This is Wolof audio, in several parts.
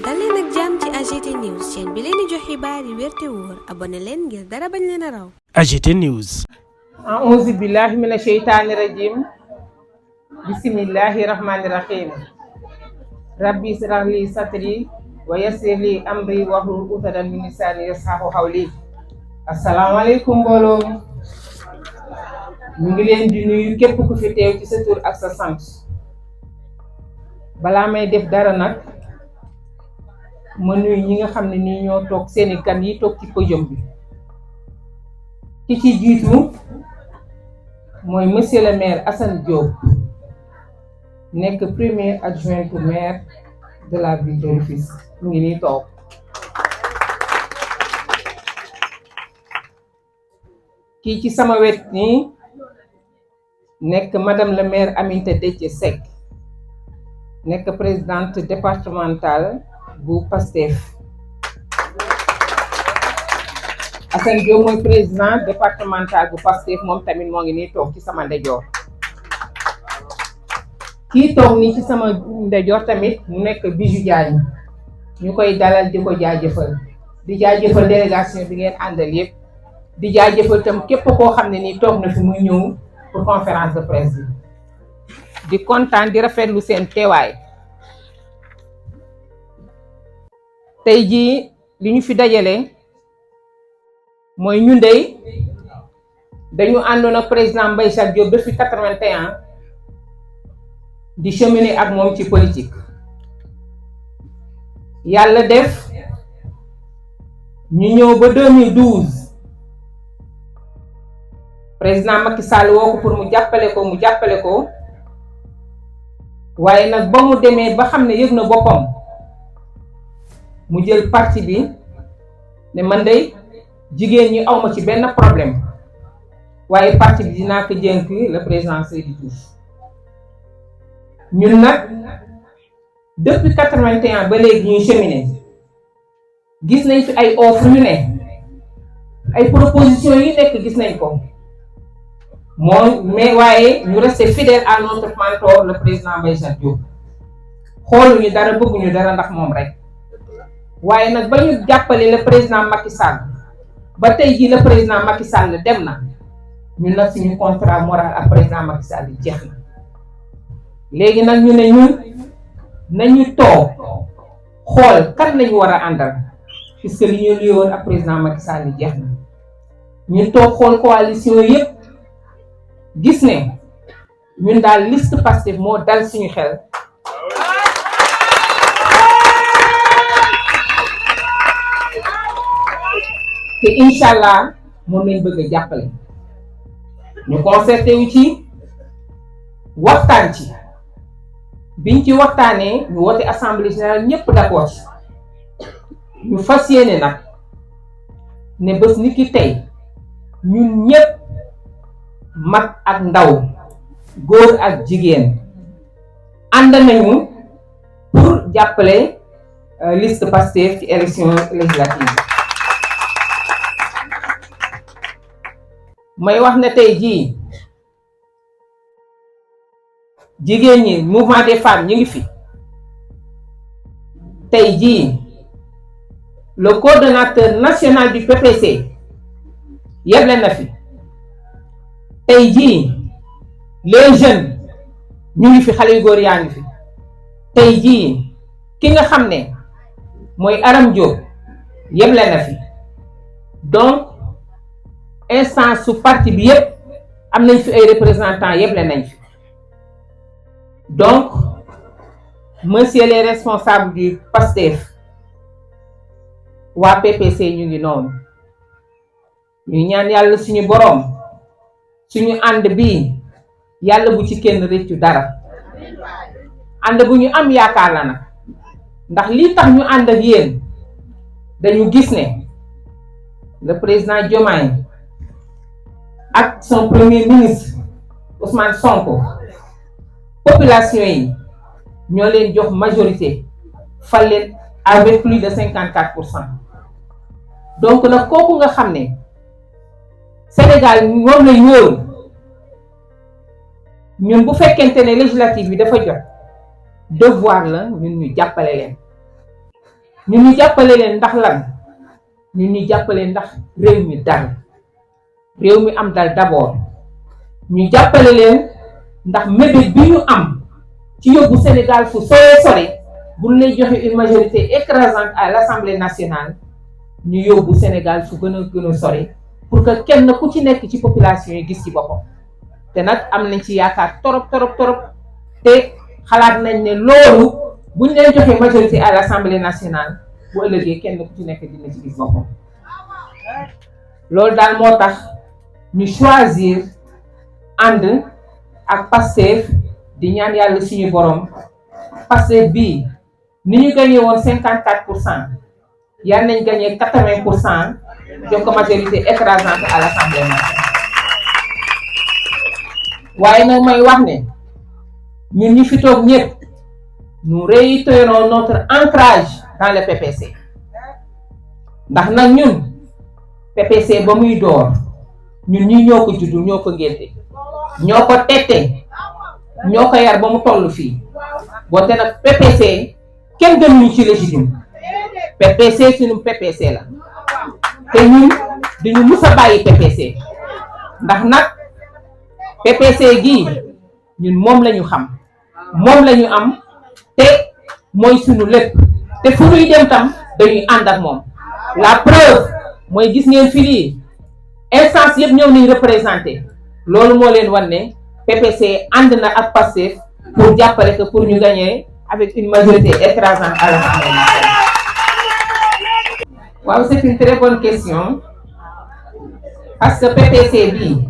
dal leen ak jàmm ci AGT News chaîne bi leen di jox xibaar yi wér te wóor abonné leen ngir dara bañ leen a raw. AGT News. A'uuzu billahi mina sheytaani rajim. Bismillahi rahmani rahim. Rabbi israh li sadri wa yassir li amri wahlul uqdatan min lisaani yafqahu qawli. Asalaamaaleykum mbooloo ñu ngi leen di nuyu képp ku fi teew ci sa tur ak sa sant. balaa may def dara nag ma nuyu ñi nga xam ne nii ñoo toog seeni gan yi toog ci podium bi. ki ci jiitu mooy monsieur le maire Assane Diop nekk premier adjoint au maire de la ville de Rufisque mu ngi nii toog. kii ci sama wet nii nekk madame le maire Aminata Déthié Seck nekk présidente départementale bu PASTEF. Assane Diop mooy président départemental bu PASTEF moom tamit moo ngi nii toog ci sama ndeyjoor. kii toog nii ci sama ndeyjoor tamit mu nekk Bijou Diagne ñu koy dalal di ko jaajëfal di jaajëfal délégation bi ngeen àndal yépp di jaajëfal tam képp koo xam ne nii toog na fi muy ñëw pour conférence de presse bi di kontaan di rafetlu seen teewaay. tey jii li ñu fi dajale mooy ñun dey dañu àndoon ak président Mbaye Jacques Diop depuis 81 di cheminer ak moom ci politique. yàlla def ñu ñëw ba 2012 président Macky Sall woo ko pour mu jàppale ko waaye nag ba mu demee ba xam ne yëg na boppam mu jël parti bi ne man de jigéen ñi awma ci benn problème waaye parti bi dinaa ko jënk le président Seydou Diouf. ñun nag depuis 81 ba léegi ñuy cheminer gis nañ fi ay offre yu ne ay propositions yi nekk gis nañ ko mais waaye ñu rester fidèle à notre mentor le président Mbaye Jacques Diop. xooluñu dara bëgguñu dara ndax moom rek waaye nag ba ñu jàppale le président Macky Sall ba tey jii le président Macky Sall dem na ñun nag suñu contrat moral ak président Macky Sall yi jeex na. léegi nag ñu ne ñun nañu toog xool kan lañu war a àndal puisque li ñu liyoon ak président Macky Sall yi jeex na. ñu toog xool coalition yépp gis ne ñun daal liste Pastef moo dal suñu xel. te incha allah moom lañ bëgg a jàppale. ñu concerté wu ci waxtaan ci biñ ci waxtaanee ñu woote assemblée générale ñëpp d'accord ci ñu fas yéene nag ne bés ni ki tey ñun ñëpp mag ak ndaw góor ak jigéen ànd nañu pour jàppale liste Pastef ci élection législative. may wax ne tey jii jigéen ñi mouvement des femmes ñu ngi fi. tey jii le coordonnateur national du PPC yeble na fi. tey jii les jeunes ñu ngi fi, xale yu góor yaa ngi fi. tey jii ki nga xam ne mooy Aram Diop yeble na fi. donc instance su parti bi yépp am nañ fi ay représentants yeble nañ fi. donc monsieur les responsables du PASTEF waa PPC ñu ngi noonu ñu ñaan yàlla suñu boroom suñu ànd bi yàlla bu ci kenn rëccu dara. ànd bu ñu am yaakaar la nag ndax lii tax ñu ànd ak yéen dañu gis ne le président Diomaye ak son premier ministre Ousmane Sonko population yi ñoo leen jox majorité fal leen avec plus de 54%. donc nag kooku nga xam ne Sénégal moom lay wóoru ñun bu fekkente ne législative bi dafa jot devoir la ñun ñu jàppale leen ñu jàppale leen ndax lan ñu jàppale ndax réew mi dal réew mi am dal d'abord ñu jàppale leen ndax mébét bi ñu am ci yóbbu Sénégal fu sore bu lay joxe une majorité écrasante à l'Assemblée nationale ñu yóbbu Sénégal fu gën a sori pour que kenn ku ci nekk ci population yi gis ci boppam te nag am nañ ci yaakaar torop te xalaat nañ ne loolu buñ leen joxe majorité à l'Assemblée nationale bu ëllëgee kenn ku ci nekk dina ci gis boppam loolu daal moo tax ñu choisir ànd ak Pastef di ñaan yàlla suñu borom Pastef bii ni ñu gagné woon 54% yal nañ gagné 80% jox ko majorité écrasante à l'Assemblée nationale. waaye nag may wax ne ñun ñi fi toog ñëpp nous réitérons notre ancrage dans le PPC ndax nag ñun PPC ba muy door ñun ñi ñoo ko juddu ñoo ko ngénte ñoo ko tette ñoo ko yar ba mu toll fii wante nag PPC kenn gënuñu ci légitime PPC suñu PPC la te ñun duñu mus a bàyyi PPC ndax nag PPC gii ñun moom lañu xam moom lañu am te mooy suñu lépp te fu ñuy dem tam dañuy ànd ak moom la preuve mooy gis ngeen fii lii instance yëpp ñëw nañ représenté loolu moo leen wan ne PPC ànd na ak Pastef pour jàppale que pour ñu gagner avec une majorité écrasante à l'Assemblée nationale. waaw c'est une très bonne question parce que PPC bii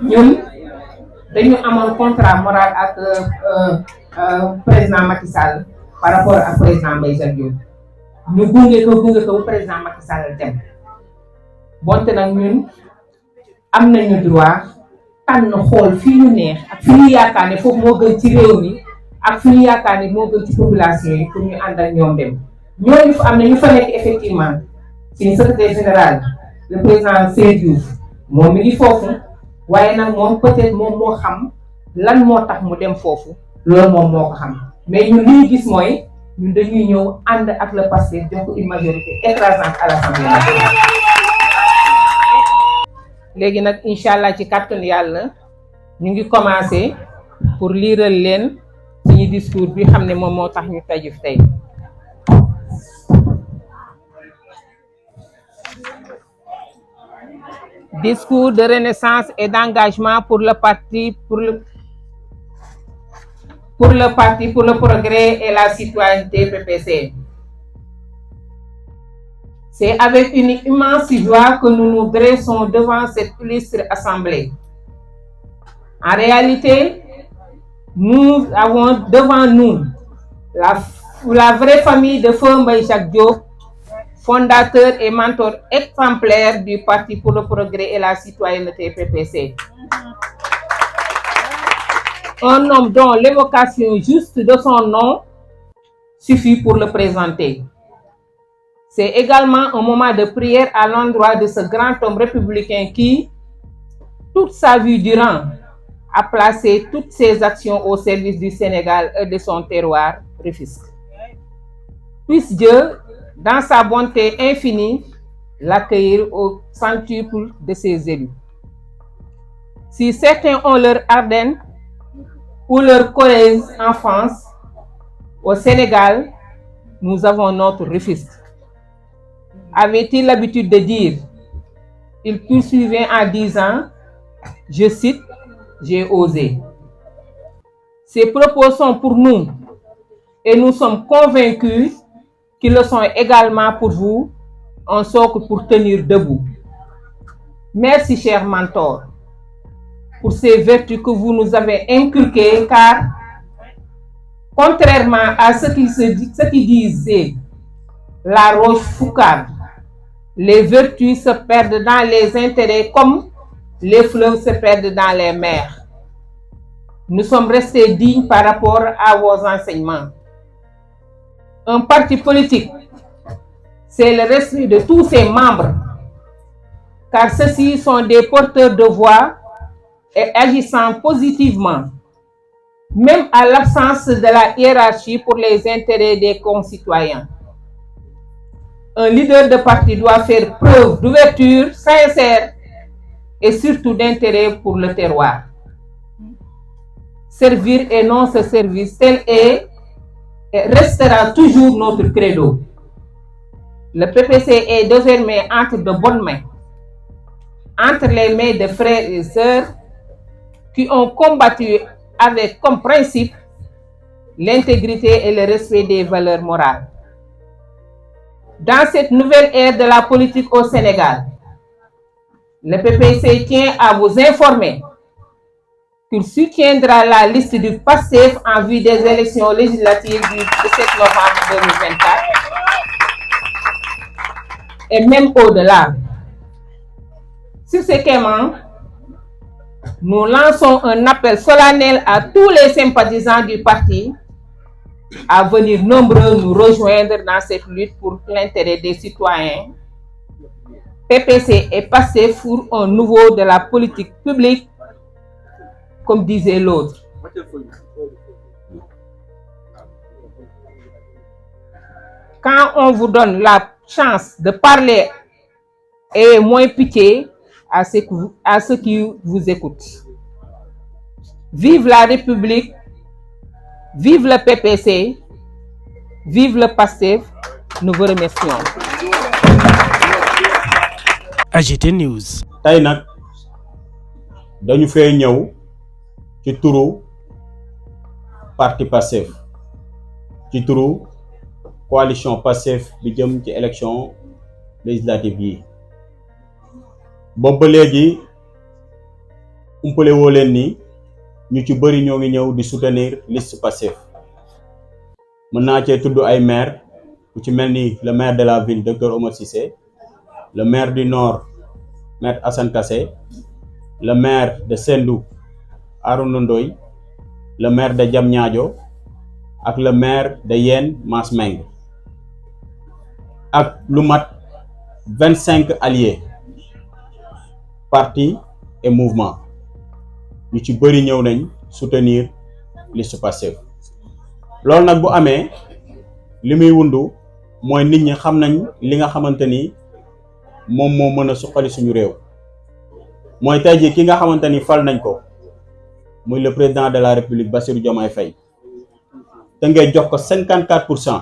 ñun dañu amoon contrat moral ak président Macky Sall par rapport ak président Mbaye Jacques Diop ñu gunge ko bu président Macky Sall dem bonte nag ñun am nañu droit tànn xool fii ñu neex ak fi ñu yaakaar ne foofu moo gën ci réew mi ak fi ñu yaakaar ne moo gën ci population yi pour ñu ànd ak ñoom dem ñooñu fa am na ñu fa nekk effectivement suñu secrétaire général le président Seydou Diouf moom mi ngi foofu waaye nag moom peut-être moom moo xam lan moo tax mu dem foofu loolu moom moo ko xam mais ñun li ñu gis mooy ñun dañuy ñëw ànd ak le Pastef jox ko une majorité écrasante à l'Assemblée nationale. léegi nag incha allah ci kàttanu yàlla ñu ngi commencé pour liiral leen suñu discours bi xam ne moom moo tax ñu taju tey. Discours de renaissance et d'engagement pour le parti pour le progrès et la citoyenneté PPC. C'est avec une immense joie que nous nous dressons devant cette illustre assemblée. En réalité, nous avons devant nous la vraie famille de Feu Mbaye Jacques Diop, fondateur et mentor exemplaire du Parti pour le progrès et la citoyenneté PPC. Un homme dont l'évocation juste de son nom suffit pour le présenter. C'est également un moment de prière à l'endroit de ce grand homme républicain qui, toute sa vie durant, a placé toutes ses actions au service du Sénégal et de son terroir, Rufisque. Puisse Dieu, dans sa bonté infinie, l'accueillir au centuple de ses élus. Si certains ont leur Ardennes ou leur Corrèze en France, au Sénégal, nous avons notre Rufisque. Avait-il l'habitude de dire, il poursuivait en disant, je cite, j'ai osé. Ces propos sont pour nous et nous sommes convaincus qu'ils le sont également pour vous, un socle pour tenir debout. Merci, cher mentor, pour ces vertus que vous nous avez inculquées, car, contrairement à ce qui disait la Rochefoucauld, les vertus se perdent dans les intérêts comme les fleuves se perdent dans les mers. Nous sommes restés dignes par rapport à vos enseignements. Un parti politique, c'est le respect de tous ses membres, car ceux-ci sont des porteurs de voix et agissant positivement, même à l'absence de la hiérarchie pour les intérêts des concitoyens. Un leader de parti doit faire preuve d'ouverture sincère et surtout d'intérêt pour le terroir. Servir et non se servir, tel est et restera toujours notre credo. Le PPC est désormais entre de bonnes mains, entre les mains de frères et sœurs qui ont combattu avec comme principe l'intégrité et le respect des valeurs morales. Dans cette nouvelle ère de la politique au Sénégal, le PPC tient à vous informer qu'il soutiendra la liste du PASTEF en vue des élections législatives du 17 novembre 2024 et même au-delà. Sur ce quaiment, nous lançons un appel solennel à tous les sympathisants du parti à venir nombreux nous rejoindre dans cette lutte pour l'intérêt des citoyens. PPC et PASTEF pour un nouveau de la politique publique, comme disait l'autre. Quand on vous donne la chance de parler, ayez moins pitié à ceux qui vous écoutent. Vive la République, vive le PPC, vive le PASTEF. Nous vous remercions. AGT News. tey nag dañu fee ñëw ci turu parti PASTEF ci turu coalition PASTEF bi jëm ci élection législative yi boobu ba léegi umpale woo leen ni ñu ci bëri ñoo ngi ñëw di soutenir liste PASTEF mën naa cee tudd ay maire ku ci mel ni le maire de la ville docteur Omar Cissé, le maire du Nord maître Assane Kassé, le maire de Sendou Arouna Ndoye, le maire de Diamniadio ak le maire de Yène Mass Meng ak lu mat 25 alliés partis et mouvements ñu ci bëri ñëw nañ soutenir liste PASTEF loolu nag bu amee li muy wundu mooy nit ñi xam nañ li nga xamante ni moom moo mën a suqali suñu réew mooy tey jii ki nga xamante ni fal nañ ko muy le président de la République Bassirou Diomaye Faye te ngay jox ko 54%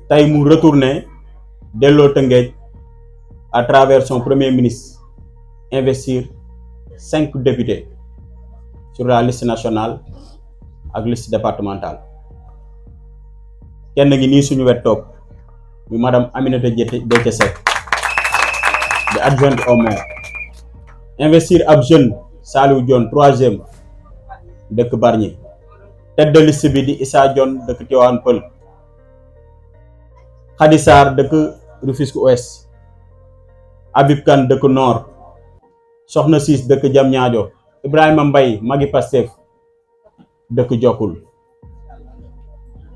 tey mu retourné delloo Tëngéej à travers son premier ministre investir 5 députés sur la liste nationale ak liste départementale kenn ngi nii suñu wet toog muy madame Aminata Déthié Seck di adjointe au maire investir ab jeune Saliou Dione 3e dëkk Bargny tête de liste bi di Issa Dione dëkk Tivaouane Peulh Khady Sarr dëkk Rufisque Ouest Habib Kane dëkk Nord Soxna Siis dëkk Diamniadio Ibrahima Mbaye magi Pastef dëkk Jokkul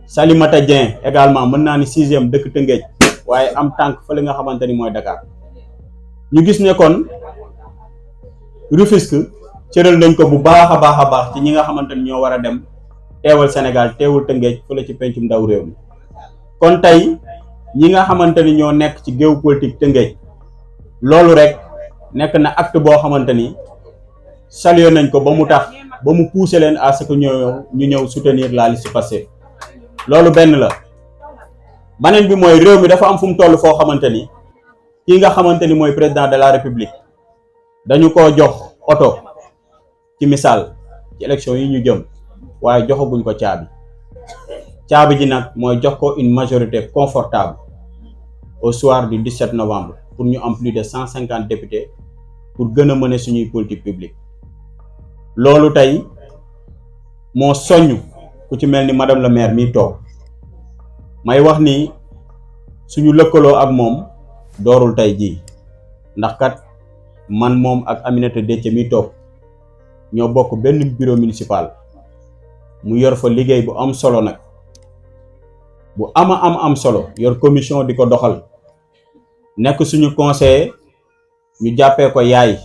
Salimata Dieng également mën naa ni 6e dëkk Tëngéej waaye am tànk fële nga xamante ni mooy Dakar ñu gis ne kon Rufisque cëral nañ ko bu baax a baax ci ñi nga xamante ni ñoo war a dem teewal Sénégal teewul Tëngéej fële ci pencum ndaw réew mi kon tey ñi nga xamante ni ñoo nekk ci géopolitique Tëngéej loolu rek nekk na acte boo xamante ni salué nañ ko ba mu tax ba mu pousser leen à ce que ñu ñëw soutenir la liste PASTEF loolu benn la beneen bi mooy réew mi dafa am fu mu toll foo xamante ni kii nga xamante ni mooy président de la République dañu ko jox oto ci misaal ci élection yi ñu jëm waaye joxaguñ ko caabi ji nag mooy jox ko une majorité confortable au soir du 17 novembre pour ñu am plus de 150 députés pour gën a mener suñuy politique publique loolu tey moo soññ ku ci mel ni madame le maire mi toog may wax ni suñu lëkkaloo ak moom doorul tey jii ndax kat man moom ak Aminata Déthié mi toog ñoo bokk benn bureau municipal mu yor fa liggéey bu am solo nag bu am solo yor commission di ko doxal nekk suñu conseiller ñu jàppee ko yaay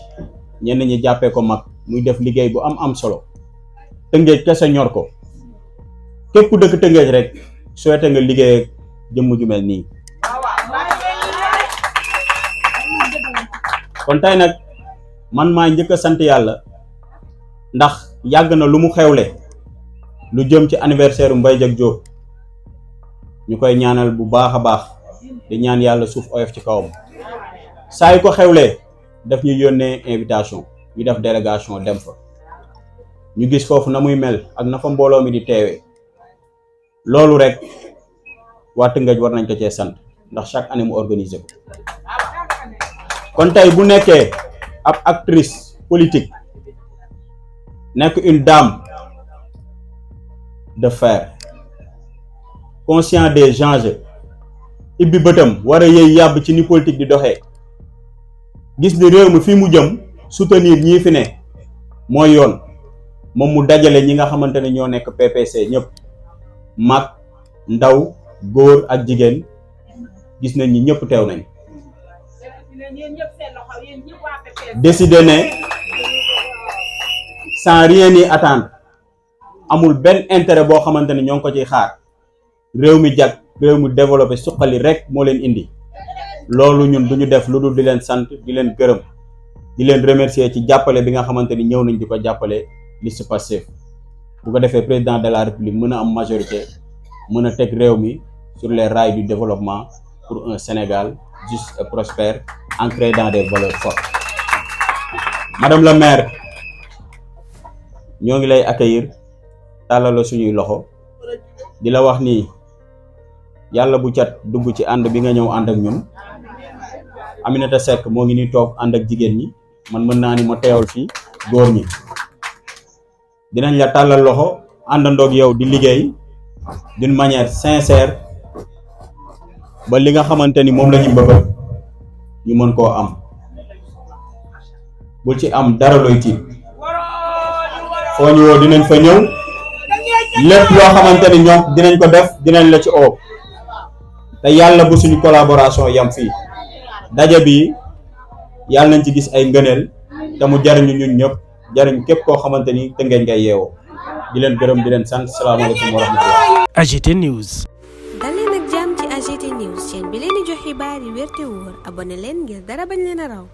ñenn ñi jàppee ko mag muy def liggéey bu am solo Tëngéej kese ñor ko képp ku dëkk Tëngéej rek souhaité nga liggéey ak jëmm ju mel nii. kon tey nag man maa njëkk a sant yàlla ndax yàgg na lu mu xewle lu jëm ci anniversaire Mbaye Jacques Diop ñu koy ñaanal bu baax a baax di ñaan yàlla suuf oyof ci kawam saa yu ko xewlee daf ñu yónnee invitation ñu def délégation dem fa ñu gis foofu na muy mel ak na fa mbooloo mi di teewee loolu rek waa Tëngéej war nañ ko cee sant ndax chaque année mu organiser ko kon tey bu nekkee ab actrice politique nekk une dame de fer conscient des enjeux ibbi bëtam war a yëy yàbb ci ni politique di doxee gis ni réew mi fii mu jëm soutenir ñii fi ne mooy yoon moom mu dajale ñi nga xamante ne ñoo nekk PPC ñëpp mag ndaw góor ak jigéen gis nañ ñi ñëpp teew nañ décider ne sans rien y attendre amul benn intérêt boo xamante ne ñoo ngi ko ciy xaar réew mi jag réew mi développé suqali rek moo leen indi loolu ñun duñu def lu dul di leen sant di leen gërëm di leen remercier ci jàppale bi nga xamante ni ñëw nañ di ko jàppale liste Pastef bu ko defee président de la république mën a am majorité mën a teg réew mi sur les rails du développement pour un Sénégal juste et prospère ancré dans des valeurs fortes. Madame la maire ñoo ngi lay accueillir tàllal la suñuy loxo di la wax ni yàlla bu cat dugg ci ànd bi nga ñëw ànd ak ñun Aminata Seck moo ngi ni toog ànd ak jigéen ñi man mën naa ni ma teewal fii góor ñi dinañ la tàllal loxo àndandoog yow di liggéey d'une manière sincère ba li nga xamante ni moom la ñu bëgg ñu mën koo am bul ci am dara looy tiit foo ñu woo dinañ fa ñëw lépp loo xamante ni ñoom dinañ ko def dinañ la ci oo te yàlla bu suñu collaboration yam fii daje bi yàlla nañ ci gis ay ngëneel te mu jariñu ñun ñëpp jariñ képp koo xamante ni Tëngéej ngay yeewoo di leen gërëm di leen sant salaamaaleykum wa rahmatullah. AGT News. dal leen ak jàmm ci AGT News chaîne bi leen di jox xibaar yi wér te wóor abonné leen ngir dara bañ leen a raw.